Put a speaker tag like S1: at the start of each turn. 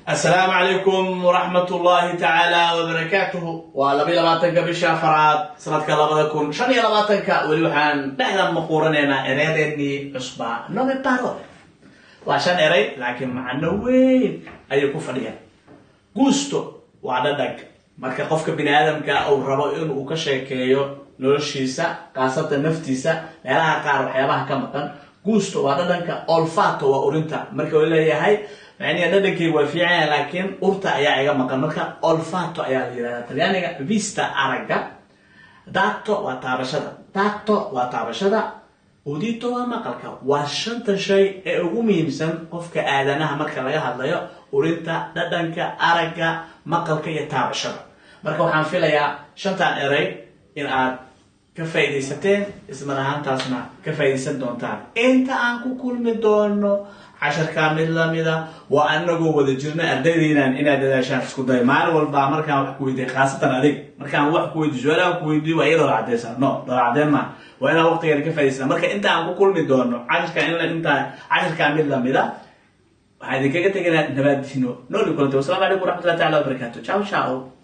S1: السلام عليكم ورحمة الله تعالى وبركاته. ولبي لباتنك بالشافرات سنتك لبادكم شني لباتنك ولوحان نحن مقورننا إرادني عصبة نومي بارول وعشان إري لكن معنا وين أيكو فريا gusto وعددك marka qofka bini aadamka uu rabo inuu ka sheekeeyo noloshiisa qaasada naftiisa meelaha qaar waxyaabaha ka maqan gusto waa dhadhanka olfato waa urinta marka uu leeyahay يعني dhadhankii waa fiican laakiin urta ayaa iga maqan marka olfato ayaa la yiraahdaa talyaaniga vista araga dato waa taabashada udito waa maqalka waa shanta shay ee ugu muhiimsan qofka aadanaha marka laga hadlayo urinta dhadhanka araga maqalka iyo taabashada marka waxaan filayaa shantan eray in aad ka faa'iideysateen isla ahaantaasna ka faa'iideysan doontaan inta aan ku kulmi doono عشر كامل لامدا وأنه وده جرنا أردينا إن هذا شان سكوتاي مال والبا مركان وحكويدي خاصة عليك مركان وحكويدي جولا وحكويدي وإيه دور عديسا نو دور عديما وأنا وقت يعني كيف يسنا مركان أنت عم بقول مدونه عشر كامل أنت عشر كامل لامدا هذه كده تيجي نبادي شنو نقول لكم السلام عليكم ورحمة الله تعالى وبركاته. ciao ciao.